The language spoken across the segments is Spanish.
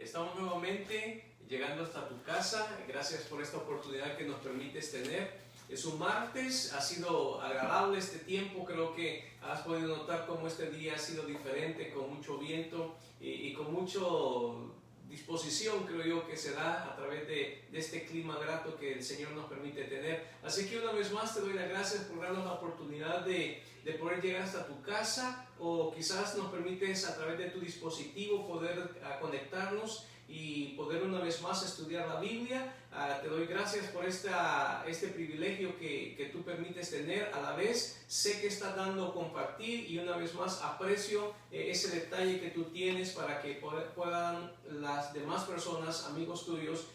Estamos nuevamente llegando hasta tu casa. Gracias por esta oportunidad que nos permites tener. Es un martes, ha sido agradable este tiempo. Creo que has podido notar cómo este día ha sido diferente, con mucho viento y con mucha disposición, creo yo, que se da a través de este clima grato que el Señor nos permite tener. Así que una vez más te doy las gracias por darnos la oportunidad de poder llegar hasta tu casa, o quizás nos permites a través de tu dispositivo poder conectarnos y poder una vez más estudiar la Biblia. Te doy gracias por este privilegio que tú permites tener. A la vez sé que estás dando compartir, y una vez más aprecio ese detalle que tú tienes para que puedan las demás personas, amigos tuyos,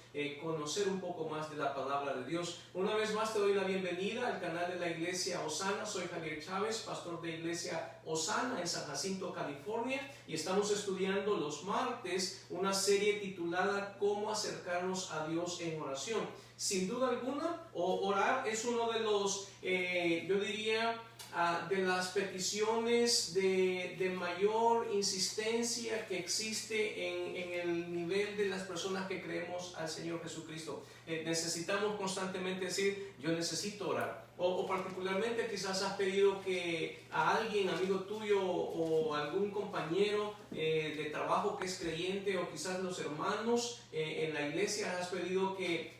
conocer un poco más de la palabra de Dios. Una vez más te doy la bienvenida al canal de la Iglesia Osana. Soy Javier Chávez, pastor de Iglesia Osana en San Jacinto, California, y estamos estudiando los martes una serie titulada Cómo acercarnos a Dios en oración. Sin duda alguna, orar es uno de los, yo diría, de las peticiones de mayor insistencia que existe en el nivel de las personas que creemos al Señor Jesucristo. Necesitamos constantemente decir, yo necesito orar. O particularmente quizás has pedido que a alguien, amigo tuyo o algún compañero de trabajo que es creyente, o quizás los hermanos en la iglesia, has pedido que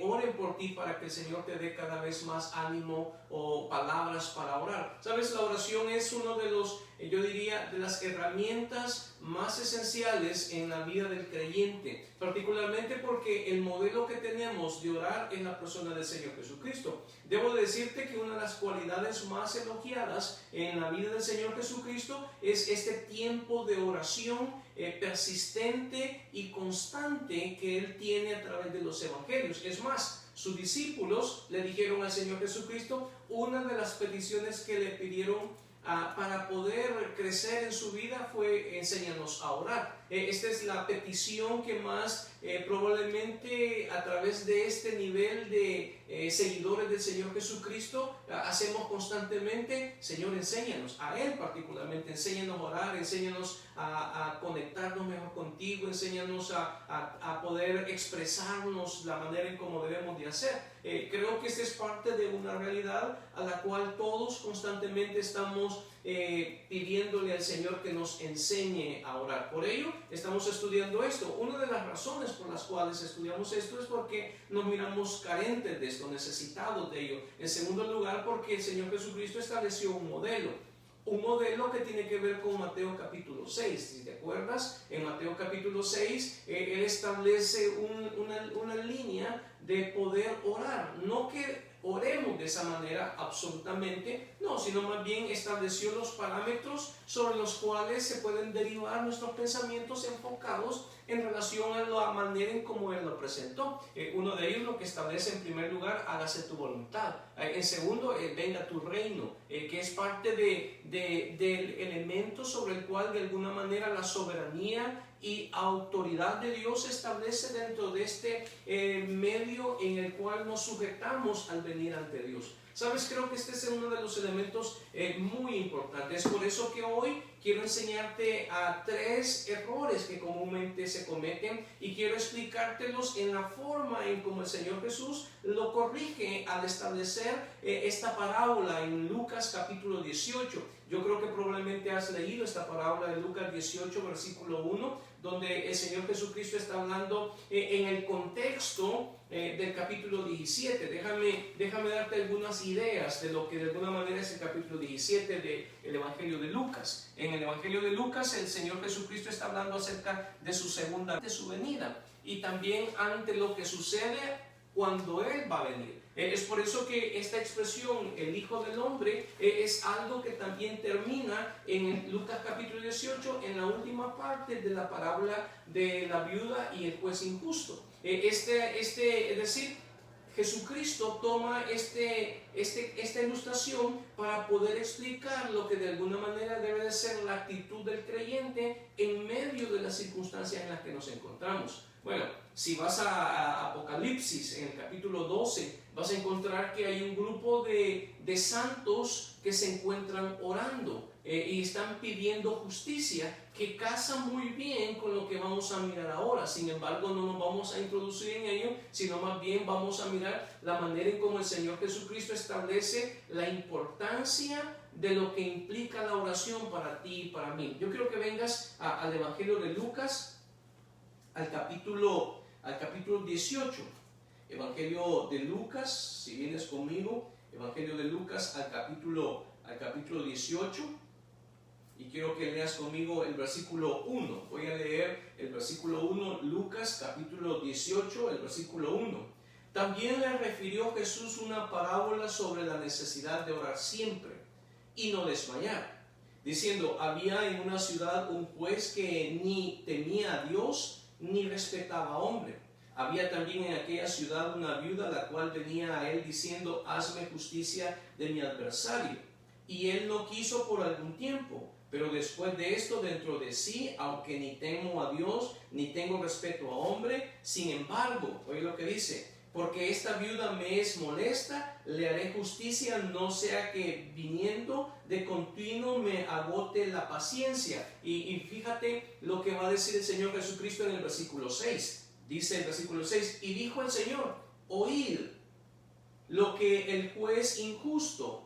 oren por ti para que el Señor te dé cada vez más ánimo o palabras para orar. Sabes, la oración es uno de los, yo diría, de las herramientas más esenciales en la vida del creyente, particularmente porque el modelo que tenemos de orar es la persona del Señor Jesucristo. Debo decirte que una de las cualidades más elogiadas en la vida del Señor Jesucristo es este tiempo de oración persistente y constante que Él tiene a través de los evangelios. Es más, sus discípulos le dijeron al Señor Jesucristo, una de las peticiones que le pidieron para poder crecer en su vida fue: enséñanos a orar. Esta es la petición que más probablemente a través de este nivel de seguidores del Señor Jesucristo hacemos constantemente. Señor, enséñanos, a Él particularmente, enséñanos a orar, enséñanos a conectarnos mejor contigo, enséñanos a poder expresarnos la manera en cómo debemos de hacer. Creo que esta es parte de una realidad a la cual todos constantemente estamos pidiéndole al Señor que nos enseñe a orar. Por ello estamos estudiando esto. Una de las razones por las cuales estudiamos esto es porque nos miramos carentes de esto, necesitados de ello. En segundo lugar, porque el Señor Jesucristo estableció un modelo que tiene que ver con Mateo capítulo 6. Si te acuerdas, en Mateo capítulo 6 Él establece una línea de poder orar. No que oremos de esa manera absolutamente, no, sino más bien estableció los parámetros sobre los cuales se pueden derivar nuestros pensamientos enfocados en relación a la manera en cómo Él lo presentó. Uno de ellos lo que establece en primer lugar: hágase tu voluntad. En segundo, venga tu reino, que es parte del elemento sobre el cual de alguna manera la soberanía y autoridad de Dios se establece dentro de este medio en el cual nos sujetamos al venir ante Dios. Sabes, creo que este es uno de los elementos muy importantes. Por eso que hoy quiero enseñarte a 3 errores que comúnmente se cometen, y quiero explicártelos en la forma en como el Señor Jesús lo corrige al establecer esta parábola en Lucas capítulo 18. Yo creo que probablemente has leído esta parábola de Lucas 18 versículo 1, donde el Señor Jesucristo está hablando en el contexto del capítulo 17. Déjame darte algunas ideas de lo que de alguna manera es el capítulo 17 del Evangelio de Lucas. En el Evangelio de Lucas el Señor Jesucristo está hablando acerca de su venida, y también ante lo que sucede cuando Él va a venir. Es por eso que esta expresión, el Hijo del Hombre, es algo que también termina en Lucas capítulo 18, en la última parte de la parábola de la viuda y el juez injusto. Es decir, Jesucristo toma esta ilustración para poder explicar lo que de alguna manera debe de ser la actitud del creyente en medio de las circunstancias en las que nos encontramos. Bueno, si vas a Apocalipsis, en el capítulo 12, vas a encontrar que hay un grupo de santos que se encuentran orando. y están pidiendo justicia, que casa muy bien con lo que vamos a mirar ahora. Sin embargo, no nos vamos a introducir en ello, sino más bien vamos a mirar la manera en cómo el Señor Jesucristo establece la importancia de lo que implica la oración para ti y para mí. Yo quiero que vengas al Evangelio de Lucas, al capítulo 18. Evangelio de Lucas, si vienes conmigo, Evangelio de Lucas al capítulo 18. Y quiero que leas conmigo el versículo 1. Voy a leer el versículo 1, Lucas capítulo 18, el versículo 1. También le refirió Jesús una parábola sobre la necesidad de orar siempre y no desmayar, diciendo: había en una ciudad un juez que ni temía a Dios ni respetaba a hombre. Había también en aquella ciudad una viuda, la cual venía a él diciendo: hazme justicia de mi adversario. Y él no quiso por algún tiempo. Pero después de esto, dentro de sí, aunque ni temo a Dios, ni tengo respeto a hombre, sin embargo, oye lo que dice: porque esta viuda me es molesta, le haré justicia, no sea que viniendo de continuo me agote la paciencia. Y fíjate lo que va a decir el Señor Jesucristo en el versículo 6. Dice el versículo 6, y dijo el Señor: oíd lo que el juez injusto.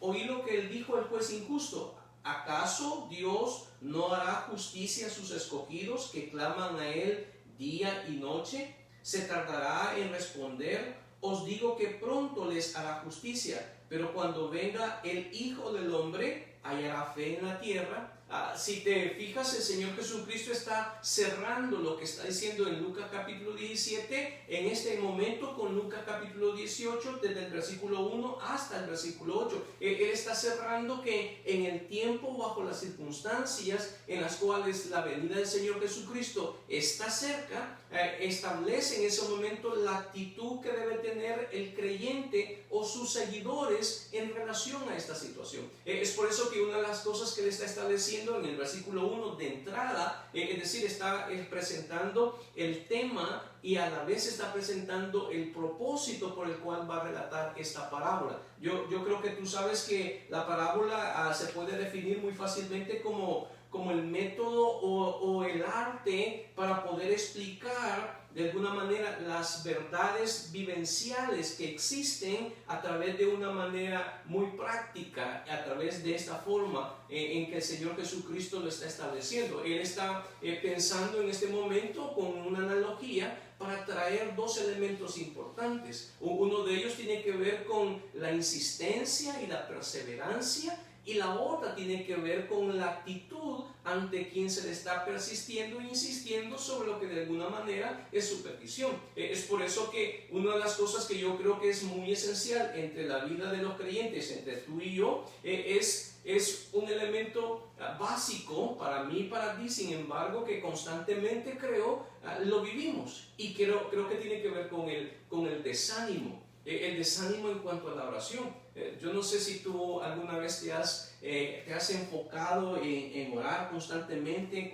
Oí lo que él dijo el juez injusto. ¿Acaso Dios no hará justicia a sus escogidos que claman a él día y noche? ¿Se tardará en responder? Os digo que pronto les hará justicia. Pero cuando venga el Hijo del Hombre, hallará fe en la tierra. Si te fijas, el Señor Jesucristo está cerrando lo que está diciendo en Lucas capítulo 17 en este momento con Lucas capítulo 18, desde el versículo 1 hasta el versículo 8. Él está cerrando que en el tiempo, bajo las circunstancias en las cuales la venida del Señor Jesucristo está cerca, establece en ese momento la actitud que debe tener el creyente o sus seguidores en relación a esta situación. Es por eso que una de las cosas que él está estableciendo en el versículo 1 de entrada, es decir, está presentando el tema y a la vez está presentando el propósito por el cual va a relatar esta parábola. Yo creo que tú sabes que la parábola se puede definir muy fácilmente como el método o el arte para poder explicar de alguna manera las verdades vivenciales que existen a través de una manera muy práctica, a través de esta forma en que el Señor Jesucristo lo está estableciendo. Él está pensando en este momento con una analogía para traer dos elementos importantes. Uno de ellos tiene que ver con la insistencia y la perseverancia, y la otra tiene que ver con la actitud ante quien se le está persistiendo e insistiendo sobre lo que de alguna manera es su petición. Es por eso que una de las cosas que yo creo que es muy esencial entre la vida de los creyentes, entre tú y yo, es un elemento básico para mí y para ti, sin embargo, que constantemente creo lo vivimos. Y creo que tiene que ver con el desánimo. El desánimo en cuanto a la oración. Yo no sé si tú alguna vez te has enfocado en orar constantemente,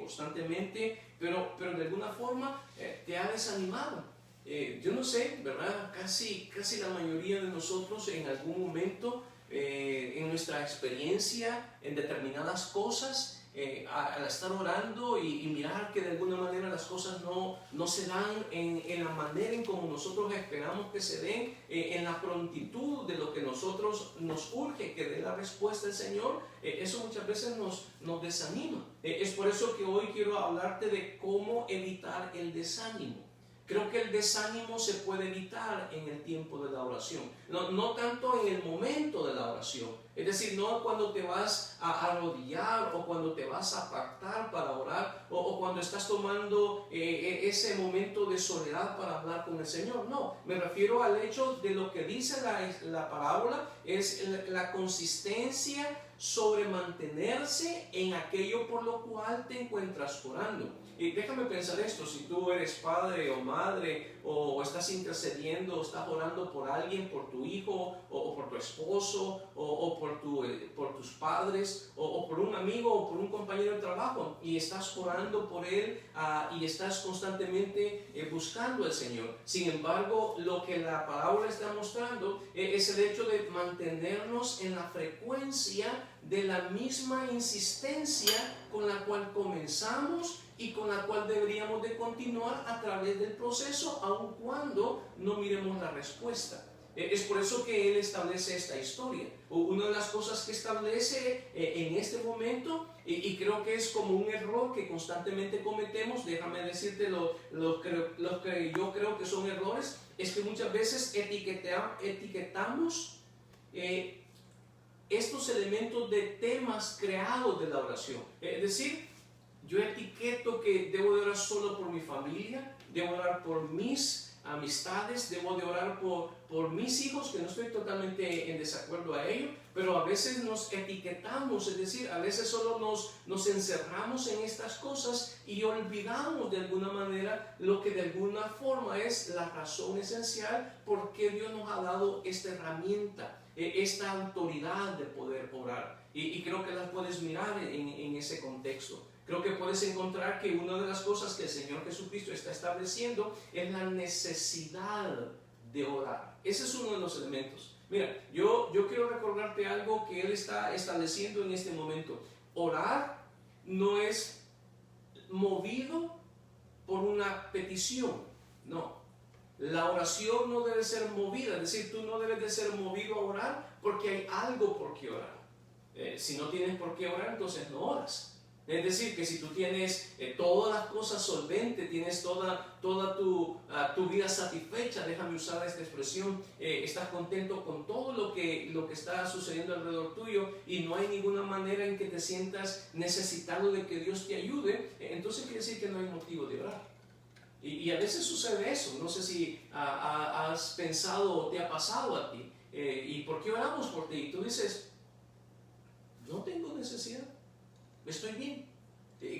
pero de alguna forma te ha desanimado. Yo no sé, ¿verdad? Casi la mayoría de nosotros en algún momento, en nuestra experiencia en determinadas cosas, al estar orando y mirar que de alguna manera las cosas no se dan en la manera en como nosotros esperamos que se den, en la prontitud de lo que nosotros nos urge que dé la respuesta el Señor, eso muchas veces nos desanima. Es por eso que hoy quiero hablarte de cómo evitar el desánimo. Creo que el desánimo se puede evitar en el tiempo de la oración, no tanto en el momento de la oración, es decir, no cuando te vas a arrodillar o cuando te vas a apartar para orar o cuando estás tomando ese momento de soledad para hablar con el Señor. No, me refiero al hecho de lo que dice la parábola, es la consistencia sobre mantenerse en aquello por lo cual te encuentras orando. Y déjame pensar esto: si tú eres padre o madre o estás intercediendo, o estás orando por alguien, por tu hijo o por tu esposo o por tus padres o por un amigo o por un compañero de trabajo, y estás orando por él y estás constantemente buscando al Señor. Sin embargo, lo que la parábola está mostrando es el hecho de mantenernos en la frecuencia de la misma insistencia con la cual comenzamos y con la cual deberíamos de continuar a través del proceso, aun cuando no miremos la respuesta. Es por eso que él establece esta historia. Una de las cosas que establece en este momento, y creo que es como un error que constantemente cometemos, déjame decirte lo que yo creo que son errores, es que muchas veces etiquetamos estos elementos de temas creados de la oración. Es decir, yo etiqueto que debo de orar solo por mi familia, debo orar por mis amistades, debo de orar por mis hijos, que no estoy totalmente en desacuerdo a ello, pero a veces nos etiquetamos, es decir, a veces solo nos encerramos en estas cosas y olvidamos de alguna manera lo que de alguna forma es la razón esencial por qué Dios nos ha dado esta herramienta, esta autoridad de poder orar. Y creo que la puedes mirar en ese contexto. Creo que puedes encontrar que una de las cosas que el Señor Jesucristo está estableciendo es la necesidad de orar. Ese es uno de los elementos. Mira, yo quiero recordarte algo que Él está estableciendo en este momento. Orar no es movido por una petición, no. La oración no debe ser movida, es decir, tú no debes de ser movido a orar porque hay algo por qué orar. Si no tienes por qué orar, entonces no oras. Es decir, que si tú tienes todas las cosas solventes, tienes toda tu vida satisfecha, déjame usar esta expresión, estás contento con todo lo que está sucediendo alrededor tuyo y no hay ninguna manera en que te sientas necesitado de que Dios te ayude, entonces quiere decir que no hay motivo de orar. Y a veces sucede eso, no sé si has pensado o te ha pasado a ti, ¿y por qué oramos por ti? Y tú dices, no tengo necesidad. Estoy bien.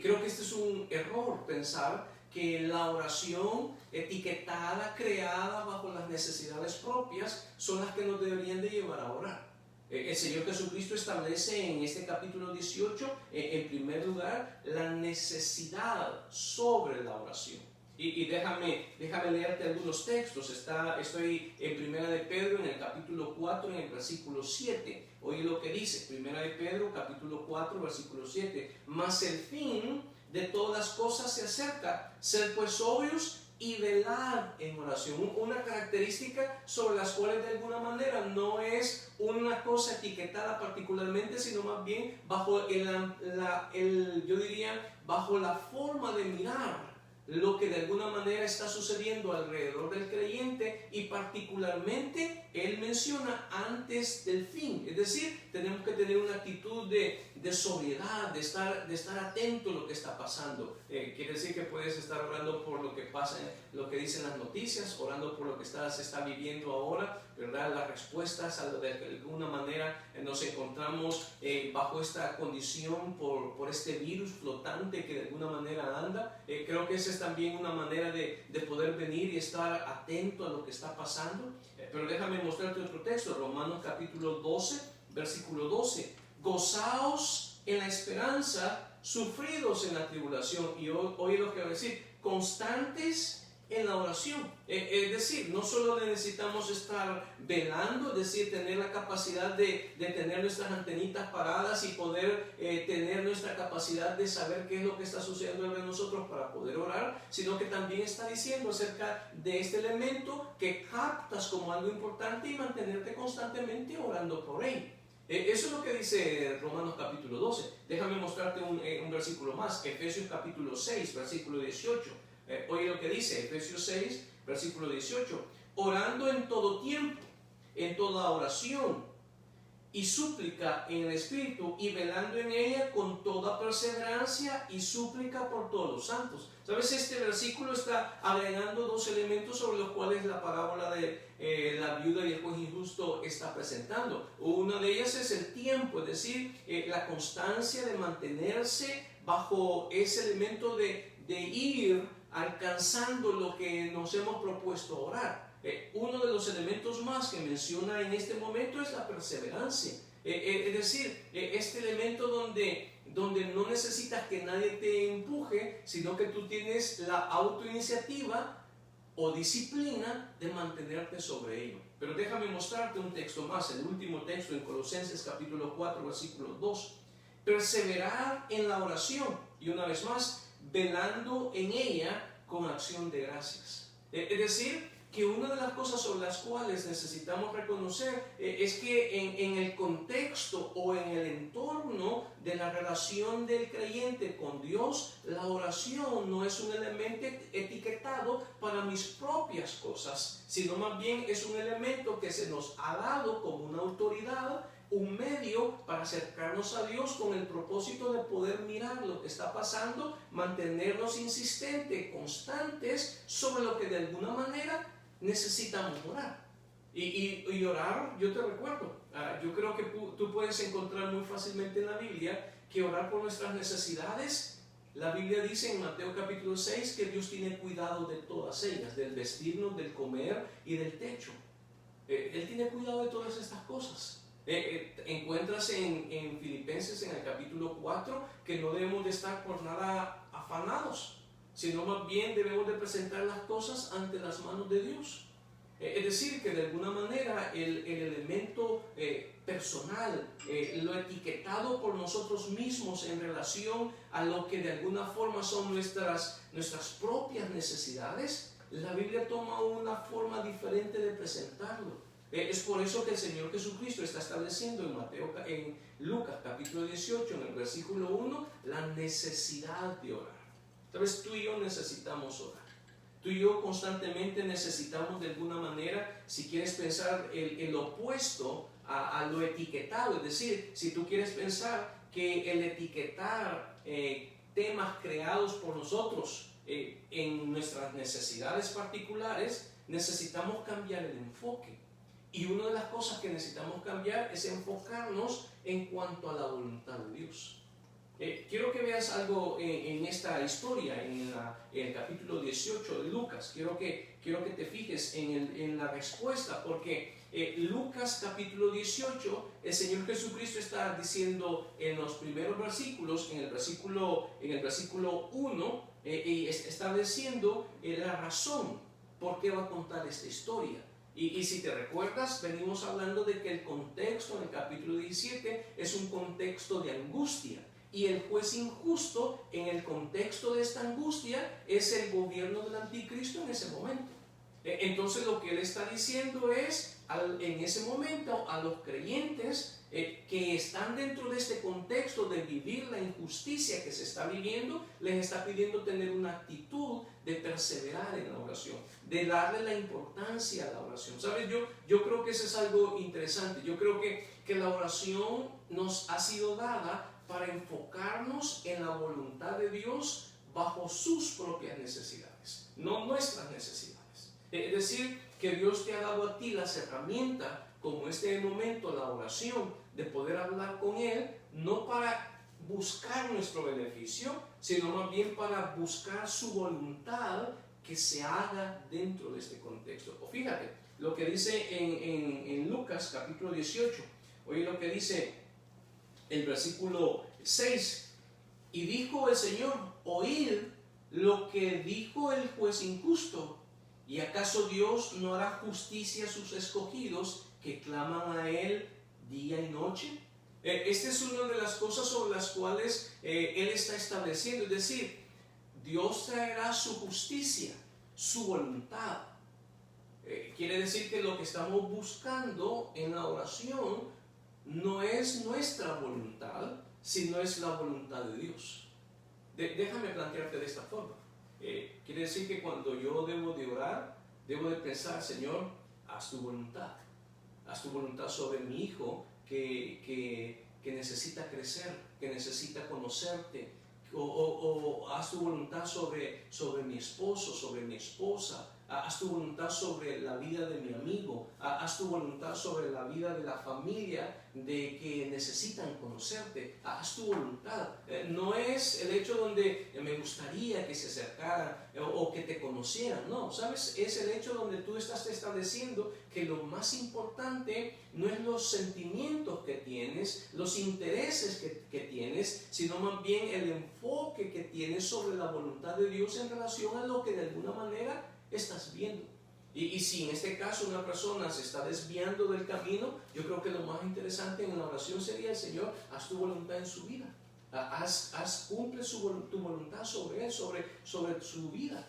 Creo que este es un error, pensar que la oración etiquetada, creada bajo las necesidades propias, son las que nos deberían de llevar a orar. El Señor Jesucristo establece en este capítulo 18, en primer lugar, la necesidad sobre la oración. Y déjame leerte algunos textos. Estoy en Primera de Pedro, en el capítulo 4, en el versículo 7. Oye lo que dice, Primera de Pedro, capítulo 4, versículo 7. Mas el fin de todas las cosas se acerca, sed pues sobrios y velad en oración. Una característica sobre las cuales de alguna manera no es una cosa etiquetada particularmente, sino más bien bajo yo diría, bajo la forma de mirar lo que de alguna manera está sucediendo alrededor del creyente, y particularmente él menciona antes del fin. Es decir, tenemos que tener una actitud de sobriedad, de estar atento a lo que está pasando. Quiere decir que puedes estar orando por lo que pasa, lo que dicen las noticias, orando por lo que se está viviendo ahora, ¿verdad? Las respuestas a lo de alguna manera nos encontramos bajo esta condición por este virus flotante que de alguna manera anda. Creo que esa es también una manera de poder venir y estar atento a lo que está pasando. Pero déjame mostrarte otro texto, Romanos capítulo 12, versículo 12. Gozaos en la esperanza, sufridos en la tribulación. Y oye lo que va a decir, constantes en la oración. Es decir, no solo necesitamos estar velando, es decir, tener la capacidad de tener nuestras antenitas paradas y poder tener nuestra capacidad de saber qué es lo que está sucediendo entre nosotros para poder orar, sino que también está diciendo acerca de este elemento que captas como algo importante y mantenerte constantemente orando por él. Eso es lo que dice Romanos capítulo 12. Déjame mostrarte un versículo más, Efesios capítulo 6, versículo 18. Oye lo que dice, Efesios 6, versículo 18. Orando en todo tiempo, en toda oración y súplica en el Espíritu, y velando en ella con toda perseverancia y súplica por todos los santos. ¿Sabes? Este versículo está agregando dos elementos sobre los cuales la parábola de la viuda y el juez injusto está presentando. Una de ellas es el tiempo, es decir, la constancia de mantenerse bajo ese elemento de ir alcanzando lo que nos hemos propuesto orar. Uno de los elementos más que menciona en este momento es la perseverancia. Es decir, este elemento donde no necesitas que nadie te empuje, sino que tú tienes la autoiniciativa o disciplina de mantenerte sobre ello. Pero déjame mostrarte un texto más, el último texto en Colosenses capítulo 4, versículo 2. Perseverar en la oración, y una vez más, velando en ella con acción de gracias. Es decir, que una de las cosas sobre las cuales necesitamos reconocer es que en el contexto o en el entorno de la relación del creyente con Dios, la oración no es un elemento etiquetado para mis propias cosas, sino más bien es un elemento que se nos ha dado como una autoridad, un medio para acercarnos a Dios con el propósito de poder mirar lo que está pasando, mantenernos insistentes, constantes sobre lo que de alguna manera necesitamos orar. Y orar, yo te recuerdo, yo creo que tú puedes encontrar muy fácilmente en la Biblia que orar por nuestras necesidades. La Biblia dice en Mateo capítulo 6 que Dios tiene cuidado de todas ellas, del vestirnos, del comer y del techo. Él tiene cuidado de todas estas cosas. Encuentras en Filipenses en el capítulo 4 que no debemos de estar por nada afanados, sino más bien debemos de presentar las cosas ante las manos de Dios. Es decir, que de alguna manera el elemento personal, lo etiquetado por nosotros mismos en relación a lo que de alguna forma son nuestras propias necesidades, la Biblia toma una forma diferente de presentarlo. Es por eso que el Señor Jesucristo está estableciendo en Lucas capítulo 18, en el versículo 1, la necesidad de orar. Entonces tú y yo necesitamos orar. Tú y yo constantemente necesitamos de alguna manera, si quieres pensar el opuesto a lo etiquetado, es decir, si tú quieres pensar que el etiquetar temas creados por nosotros en nuestras necesidades particulares, necesitamos cambiar el enfoque. Y una de las cosas que necesitamos cambiar es enfocarnos en cuanto a la voluntad de Dios. Quiero que veas algo en esta historia, en el capítulo 18 de Lucas. Quiero que te fijes en la respuesta, porque Lucas capítulo 18, el Señor Jesucristo está diciendo en los primeros versículos, en el versículo 1, estableciendo la razón por qué va a contar esta historia. Y si te recuerdas, venimos hablando de que el contexto en el capítulo 17 es un contexto de angustia. Y el juez injusto, en el contexto de esta angustia, es el gobierno del anticristo en ese momento. Entonces lo que él está diciendo es, en ese momento, a los creyentes que están dentro de este contexto de vivir la injusticia que se está viviendo, les está pidiendo tener una actitud de perseverar en la oración, de darle la importancia a la oración. ¿Sabes? Yo creo que eso es algo interesante. Yo creo que la oración nos ha sido dada para enfocarnos en la voluntad de Dios bajo sus propias necesidades, no nuestras necesidades. Es decir, que Dios te ha dado a ti las herramientas, como este momento, la oración, de poder hablar con Él, no para buscar nuestro beneficio, sino más bien para buscar su voluntad que se haga dentro de este contexto. O fíjate, lo que dice en Lucas capítulo 18, oye lo que dice el versículo 6, y dijo el Señor, oíd lo que dijo el juez injusto, y acaso Dios no hará justicia a sus escogidos que claman a Él día y noche. Esta es una de las cosas sobre las cuales Él está estableciendo, es decir, Dios traerá su justicia, su voluntad. Quiere decir que lo que estamos buscando en la oración no es nuestra voluntad, sino es la voluntad de Dios. Déjame plantearte de esta forma. Quiere decir que cuando yo debo de orar, debo de pensar, Señor, haz tu voluntad. Haz tu voluntad sobre mi hijo que necesita crecer, que necesita conocerte. O haz tu voluntad sobre mi esposo, sobre mi esposa. Haz tu voluntad sobre la vida de mi amigo. Haz tu voluntad sobre la vida de la familia de que necesitan conocerte. Haz tu voluntad. No es el hecho donde me gustaría que se acercaran o que te conocieran. No, ¿sabes? Es el hecho donde tú estás estableciendo que lo más importante no es los sentimientos que tienes, los intereses que tienes, sino más bien el enfoque que tienes sobre la voluntad de Dios en relación a lo que de alguna manera estás viendo. Y si en este caso una persona se está desviando del camino, yo creo que lo más interesante en la oración sería: Señor, haz tu voluntad en su vida. Cumple tu voluntad sobre él, sobre su vida.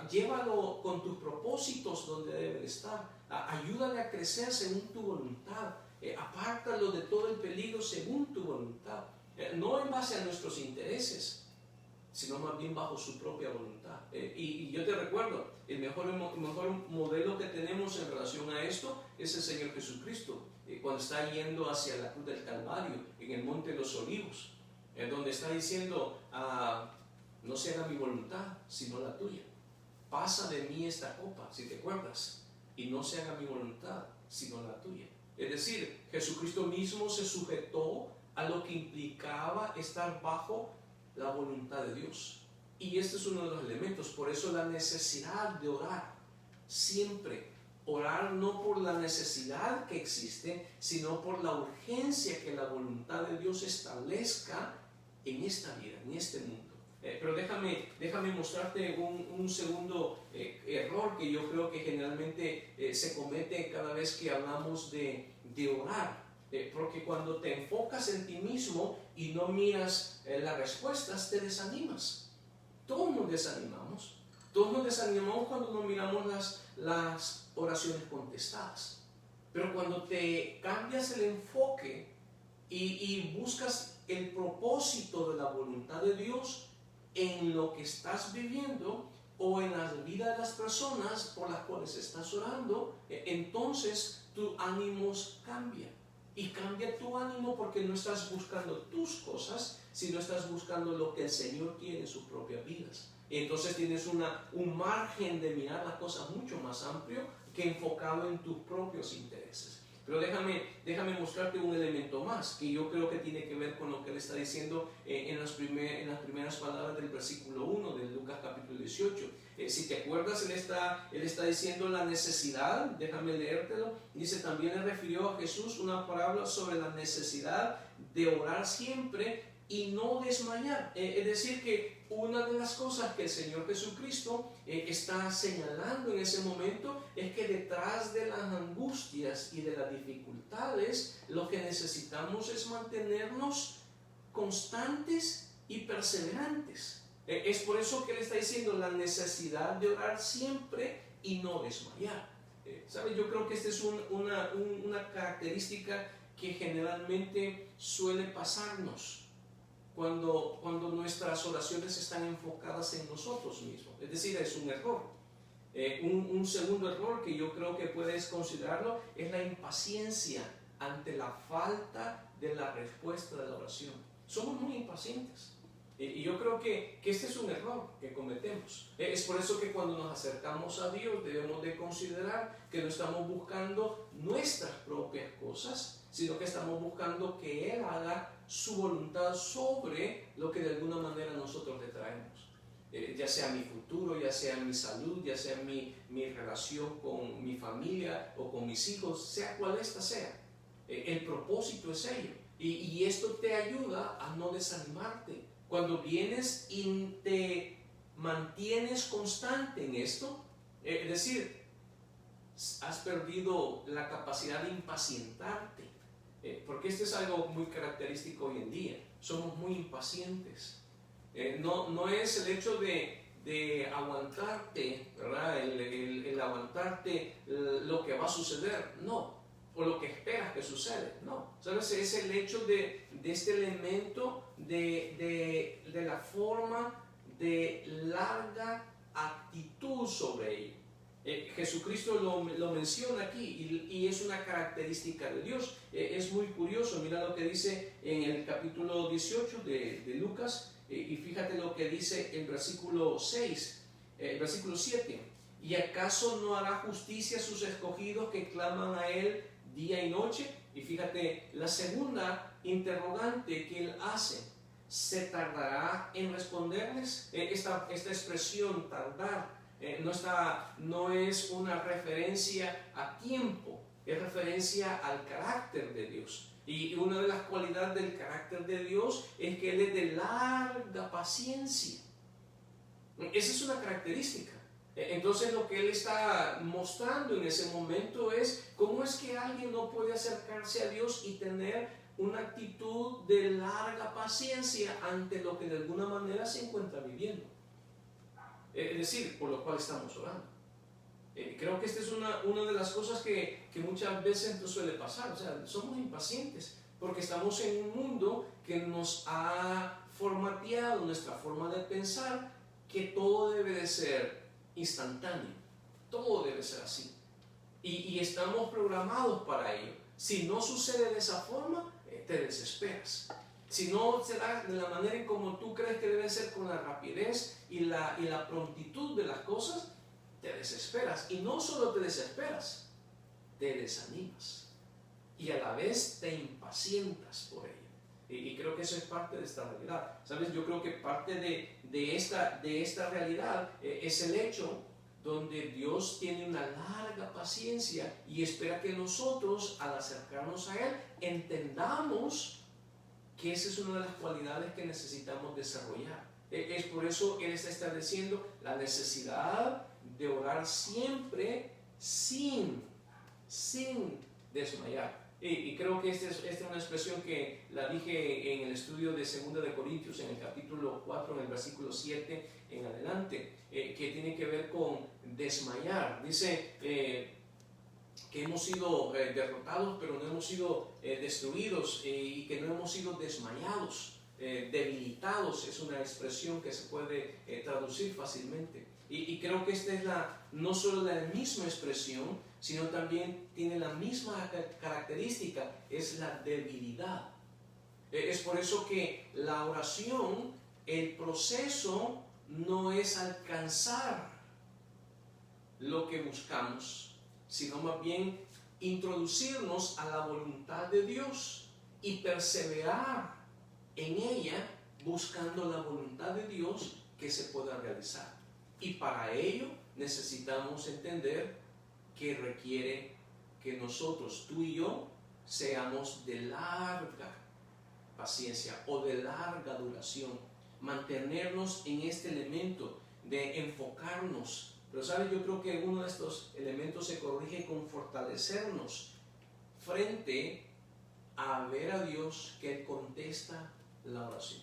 Llévalo con tus propósitos donde debe estar. Ayúdale a crecer según tu voluntad. Apártalo de todo el peligro según tu voluntad. No en base a nuestros intereses, sino más bien bajo su propia voluntad. Y yo te recuerdo, el mejor modelo que tenemos en relación a esto es el Señor Jesucristo, cuando está yendo hacia la cruz del Calvario, en el Monte de los Olivos, donde está diciendo: no se haga mi voluntad, sino la tuya. Pasa de mí esta copa, si te acuerdas, y no se haga mi voluntad, sino la tuya. Es decir, Jesucristo mismo se sujetó a lo que implicaba estar bajo la voluntad de Dios. Y este es uno de los elementos. Por eso la necesidad de orar siempre. Orar no por la necesidad que existe, sino por la urgencia que la voluntad de Dios establezca en esta vida, en este mundo. Pero déjame mostrarte un segundo error que yo creo que generalmente se comete cada vez que hablamos de orar. Porque cuando te enfocas en ti mismo y no miras las respuestas, te desanimas. Todos nos desanimamos. Todos nos desanimamos cuando no miramos las oraciones contestadas. Pero cuando te cambias el enfoque y buscas el propósito de la voluntad de Dios en lo que estás viviendo o en la vida de las personas por las cuales estás orando, entonces tus ánimos cambian. Y cambia tu ánimo porque no estás buscando tus cosas, sino estás buscando lo que el Señor quiere en sus propias vidas. Entonces tienes un margen de mirar las cosas mucho más amplio que enfocado en tus propios intereses. Pero déjame mostrarte un elemento más que yo creo que tiene que ver con lo que él está diciendo en las primeras palabras del versículo 1 de Lucas capítulo 18. Si te acuerdas, él está diciendo la necesidad. Déjame leértelo. Dice: también le refirió a Jesús una parábola sobre la necesidad de orar siempre y no desmayar. Es decir, que una de las cosas que el Señor Jesucristo está señalando en ese momento es que detrás de las angustias y de las dificultades, lo que necesitamos es mantenernos constantes y perseverantes. Es por eso que él está diciendo la necesidad de orar siempre y no desmayar. ¿Sabes? Yo creo que esta es una característica que generalmente suele pasarnos cuando nuestras oraciones están enfocadas en nosotros mismos. Es decir, es un error. Un segundo error que yo creo que puedes considerarlo es la impaciencia ante la falta de la respuesta de la oración. Somos muy impacientes. Y yo creo que este es un error que cometemos. Es por eso que cuando nos acercamos a Dios debemos de considerar que no estamos buscando nuestras propias cosas, sino que estamos buscando que Él haga su voluntad sobre lo que de alguna manera nosotros le traemos. Ya sea mi futuro, ya sea mi salud, ya sea mi relación con mi familia o con mis hijos, sea cual ésta sea. El propósito es ello. Y esto te ayuda a no desanimarte. Cuando vienes y te mantienes constante en esto, es decir, has perdido la capacidad de impacientarte, porque esto es algo muy característico hoy en día. Somos muy impacientes. No es el hecho de aguantarte, ¿verdad? El aguantarte lo que va a suceder, no. O lo que esperas que suceda, no. ¿Sabes? Es el hecho de este elemento de la forma de larga actitud sobre ello. Jesucristo lo menciona aquí y es una característica de Dios. Es muy curioso, mira lo que dice en el capítulo 18 de Lucas, y fíjate lo que dice el versículo 6, el versículo 7. ¿Y acaso no hará justicia a sus escogidos que claman a Él día y noche? Y fíjate la segunda interrogante que Él hace: ¿se tardará en responderles? Esta expresión tardar no es una referencia a tiempo, es referencia al carácter de Dios. Y una de las cualidades del carácter de Dios es que Él es de larga paciencia. Esa es una característica. Entonces lo que él está mostrando en ese momento es cómo es que alguien no puede acercarse a Dios y tener una actitud de larga paciencia ante lo que de alguna manera se encuentra viviendo. Es decir, por lo cual estamos orando. Creo que esta es una de las cosas que muchas veces nos suele pasar. O sea, somos impacientes porque estamos en un mundo que nos ha formateado nuestra forma de pensar, que todo debe de ser instantáneo, todo debe ser así. Y estamos programados para ello. Si no sucede de esa forma, te desesperas. Si no se da de la manera en como tú crees que debe ser, con la rapidez y la prontitud de las cosas, te desesperas. Y no solo te desesperas, te desanimas. Y a la vez te impacientas por ello. Y creo que eso es parte de esta realidad. ¿Sabes? Yo creo que parte de esta realidad es el hecho donde Dios tiene una larga paciencia y espera que nosotros, al acercarnos a Él, entendamos que esa es una de las cualidades que necesitamos desarrollar. Es por eso Él está estableciendo la necesidad de orar siempre sin desmayar. Y creo que esta es una expresión que la dije en el estudio de 2 de Corintios, en el capítulo 4, en el versículo 7 en adelante, que tiene que ver con desmayar. Dice que hemos sido derrotados, pero no hemos sido destruidos, y que no hemos sido desmayados, debilitados. Es una expresión que se puede traducir fácilmente. Y creo que esta es no solo la misma expresión, sino también tiene la misma característica, es la debilidad. Es por eso que la oración, el proceso no es alcanzar lo que buscamos, sino más bien introducirnos a la voluntad de Dios y perseverar en ella, buscando la voluntad de Dios que se pueda realizar. Y para ello necesitamos entender que requiere que nosotros, tú y yo, seamos de larga paciencia o de larga duración, mantenernos en este elemento de enfocarnos. Pero sabes, yo creo que uno de estos elementos se corrige con fortalecernos frente a ver a Dios que Él contesta la oración.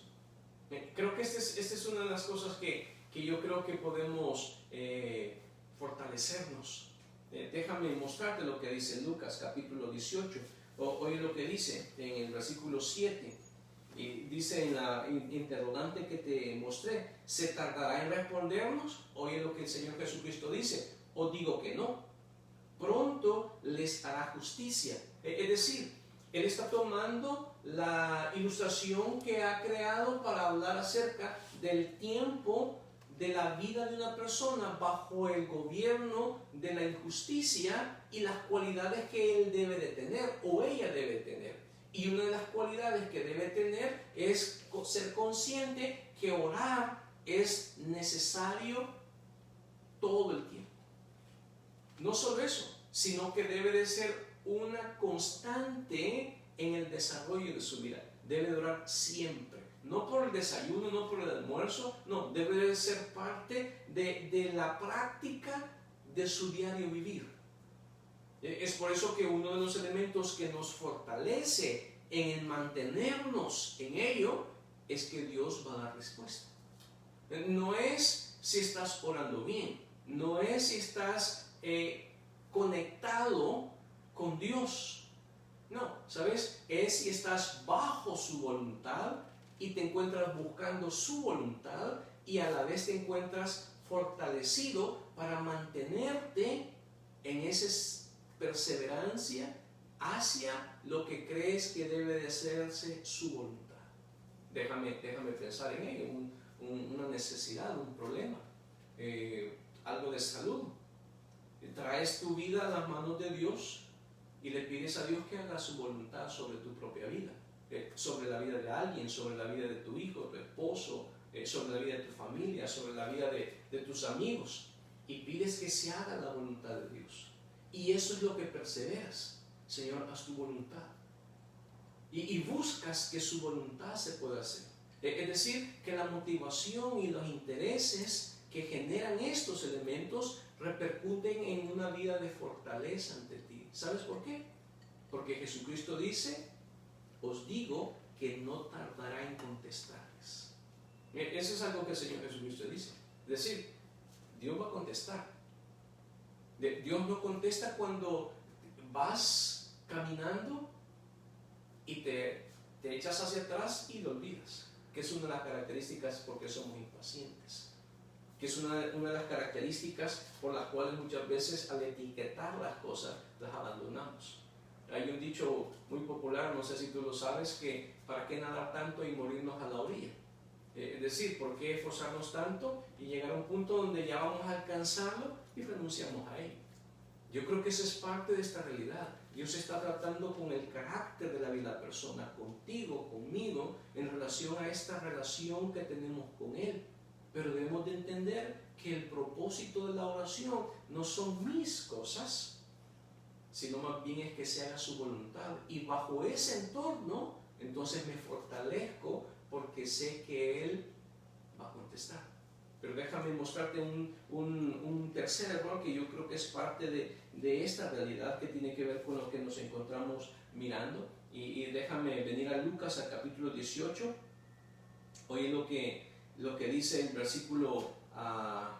Creo que esta es una de las cosas que yo creo que podemos fortalecernos. Déjame mostrarte lo que dice Lucas capítulo 18. Oye lo que dice en el versículo 7. Y dice en la interrogante que te mostré: ¿se tardará en respondernos? Oye lo que el Señor Jesucristo dice: os digo que no, pronto les hará justicia. Es decir, Él está tomando la ilustración que ha creado para hablar acerca del tiempo de la vida de una persona bajo el gobierno de la injusticia y las cualidades que él debe de tener o ella debe tener. Y una de las cualidades que debe tener es ser consciente que orar es necesario todo el tiempo. No solo eso, sino que debe de ser una constante en el desarrollo de su vida. Debe de orar siempre. No por el desayuno, no por el almuerzo, no, debe de ser parte de la práctica de su diario vivir. Es por eso que uno de los elementos que nos fortalece en el mantenernos en ello es que Dios va a dar respuesta. No es si estás orando bien, no es si estás conectado con Dios. No, ¿sabes? Es si estás bajo su voluntad y te encuentras buscando su voluntad y a la vez te encuentras fortalecido para mantenerte en esa perseverancia hacia lo que crees que debe de hacerse su voluntad. Déjame pensar en ello, una necesidad, un problema, algo de salud. Traes tu vida a las manos de Dios y le pides a Dios que haga su voluntad sobre tu propia vida, sobre la vida de alguien, sobre la vida de tu hijo, tu esposo, sobre la vida de tu familia, sobre la vida de tus amigos, y pides que se haga la voluntad de Dios. Y eso es lo que perseveras. Señor, haz tu voluntad. Y buscas que su voluntad se pueda hacer. Es decir, que la motivación y los intereses que generan estos elementos repercuten en una vida de fortaleza ante ti. ¿Sabes por qué? Porque Jesucristo dice, os digo que no tardará en contestarles. Eso es algo que el Señor Jesucristo dice. Es decir, Dios va a contestar. Dios no contesta cuando vas caminando y te echas hacia atrás y lo olvidas, que es una de las características porque somos impacientes, que es una de las características por las cuales muchas veces al etiquetar las cosas las abandonamos. Hay un dicho muy popular, no sé si tú lo sabes, que ¿para qué nadar tanto y morirnos a la orilla? Es decir, ¿por qué esforzarnos tanto y llegar a un punto donde ya vamos a alcanzarlo y renunciamos a ello? Yo creo que esa es parte de esta realidad. Dios está tratando con el carácter de la vida de la persona, contigo, conmigo, en relación a esta relación que tenemos con Él. Pero debemos de entender que el propósito de la oración no son mis cosas, sino más bien es que se haga su voluntad. Y bajo ese entorno, entonces me fortalezco porque sé que Él va a contestar. Pero déjame mostrarte un tercer error que yo creo que es parte de esta realidad que tiene que ver con lo que nos encontramos mirando. Y déjame venir a Lucas, al capítulo 18. Oye lo que dice el versículo,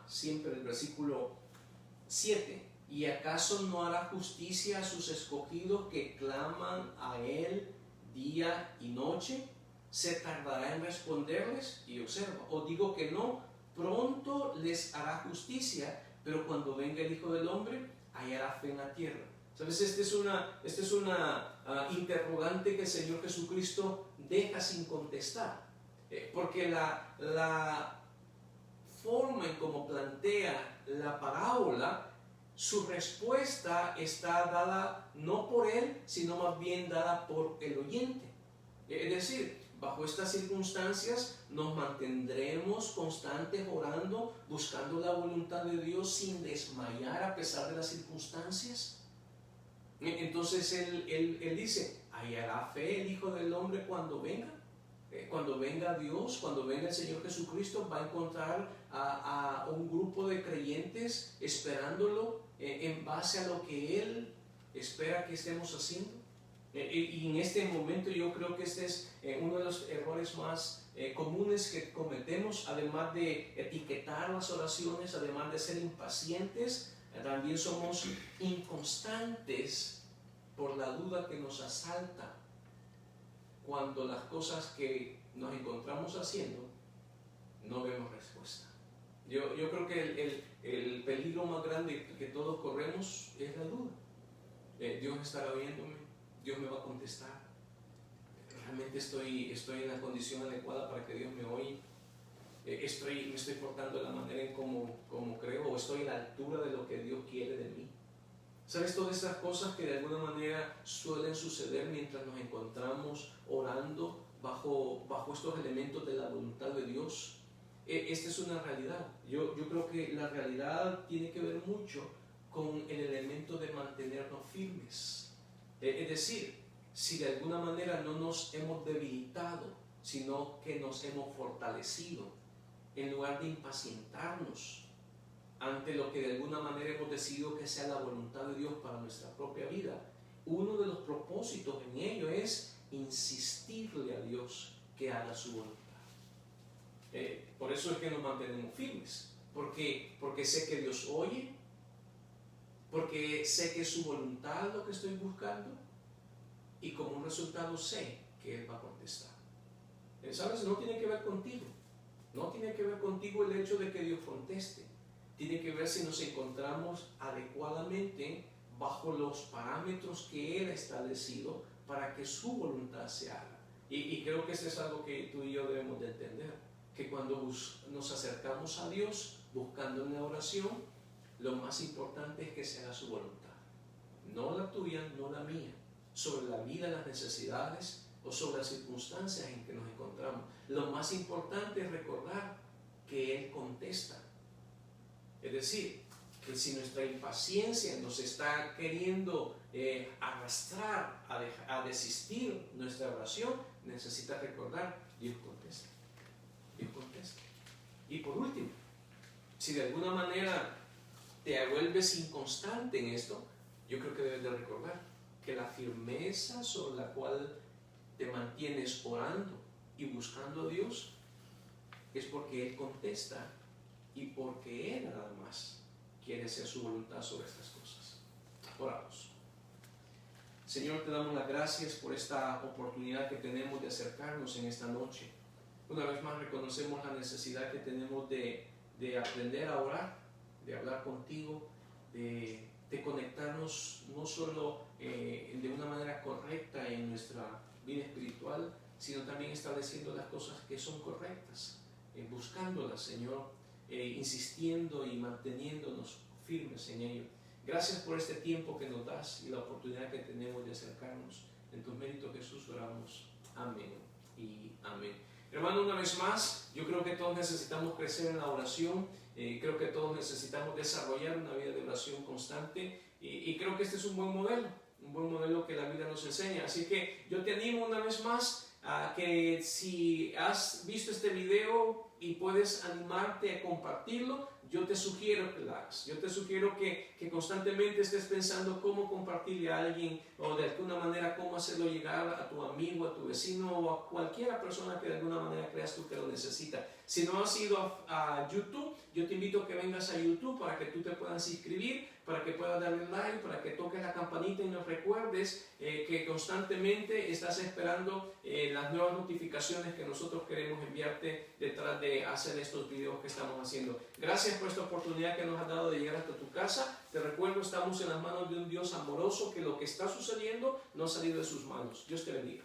siempre el versículo 7. ¿Y acaso no hará justicia a sus escogidos que claman a Él día y noche? ¿Se tardará en responderles? Y observa, os digo que no, pronto les hará justicia, pero cuando venga el Hijo del Hombre, hallará fe en la tierra. ¿Sabes? Esta es una interrogante que el Señor Jesucristo deja sin contestar. Porque la forma en cómo plantea la parábola, su respuesta está dada no por él, sino más bien dada por el oyente. Es decir, bajo estas circunstancias nos mantendremos constantes orando, buscando la voluntad de Dios sin desmayar a pesar de las circunstancias. Entonces él dice, ¿hallará fe el Hijo del Hombre cuando venga? Cuando venga Dios, cuando venga el Señor Jesucristo, va a encontrar a un grupo de creyentes esperándolo en base a lo que Él espera que estemos haciendo. Y en este momento yo creo que este es uno de los errores más comunes que cometemos, además de etiquetar las oraciones, además de ser impacientes, también somos inconstantes por la duda que nos asalta cuando las cosas que nos encontramos haciendo no vemos respuesta. Yo creo que el peligro más grande que todos corremos es la duda. Dios estará oyéndome, Dios me va a contestar, realmente estoy en la condición adecuada para que Dios me oye, me estoy portando de la manera en como creo, o estoy a la altura de lo que Dios quiere de mí. ¿Sabes? Todas estas cosas que de alguna manera suelen suceder mientras nos encontramos orando bajo estos elementos de la voluntad de Dios. Esta es una realidad. Yo creo que la realidad tiene que ver mucho con el elemento de mantenernos firmes. Es decir, si de alguna manera no nos hemos debilitado, sino que nos hemos fortalecido, en lugar de impacientarnos ante lo que de alguna manera hemos decidido que sea la voluntad de Dios para nuestra propia vida, uno de los propósitos en ello es insistirle a Dios que haga su voluntad. Por eso es que nos mantenemos firmes, porque sé que Dios oye, porque sé que es su voluntad lo que estoy buscando, y como un resultado sé que Él va a contestar. ¿Sabes? No tiene que ver contigo, no tiene que ver contigo el hecho de que Dios conteste. Tiene que ver si nos encontramos adecuadamente bajo los parámetros que Él ha establecido para que su voluntad se haga. Y creo que eso es algo que tú y yo debemos de entender, que cuando nos acercamos a Dios buscando una oración, lo más importante es que se haga su voluntad, no la tuya, no la mía, sobre la vida, las necesidades o sobre las circunstancias en que nos encontramos. Lo más importante es recordar que Él contesta. Es decir, que si nuestra impaciencia nos está queriendo arrastrar a desistir nuestra oración, necesita recordar, Dios contesta. Dios contesta. Y por último, Si de alguna manera te vuelves inconstante en esto, yo creo que debes de recordar que la firmeza sobre la cual te mantienes orando y buscando a Dios es porque Él contesta y porque Él nada más quiere hacer su voluntad sobre estas cosas. Oramos. Señor, te damos las gracias por esta oportunidad que tenemos de acercarnos en esta noche. Una vez más reconocemos la necesidad que tenemos de aprender a orar, de hablar contigo, de conectarnos no solo de una manera correcta en nuestra vida espiritual, sino también estableciendo las cosas que son correctas, buscándolas, Señor, insistiendo y manteniéndonos firmes en ello. Gracias por este tiempo que nos das y la oportunidad que tenemos de acercarnos. En tus méritos, Jesús, oramos. Amén y amén. Hermano, una vez más, yo creo que todos necesitamos crecer en la oración. Creo que todos necesitamos desarrollar una vida de oración constante. Y creo que este es un buen modelo que la Biblia nos enseña. Así que yo te animo una vez más a que si has visto este video y puedes animarte a compartirlo, yo te sugiero que lo hagas. Yo te sugiero que constantemente estés pensando cómo compartirle a alguien o de alguna manera cómo hacerlo llegar a tu amigo, a tu vecino o a cualquier persona que de alguna manera creas tú que lo necesita. Si no has ido a YouTube, yo te invito a que vengas a YouTube para que tú te puedas inscribir, para que puedas darle like, para que toques la campanita y nos recuerdes que constantemente estás esperando las nuevas notificaciones que nosotros queremos enviarte detrás de hacer estos videos que estamos haciendo. Gracias por esta oportunidad que nos has dado de llegar hasta tu casa. Te recuerdo, estamos en las manos de un Dios amoroso, que lo que está sucediendo no ha salido de sus manos. Dios te bendiga.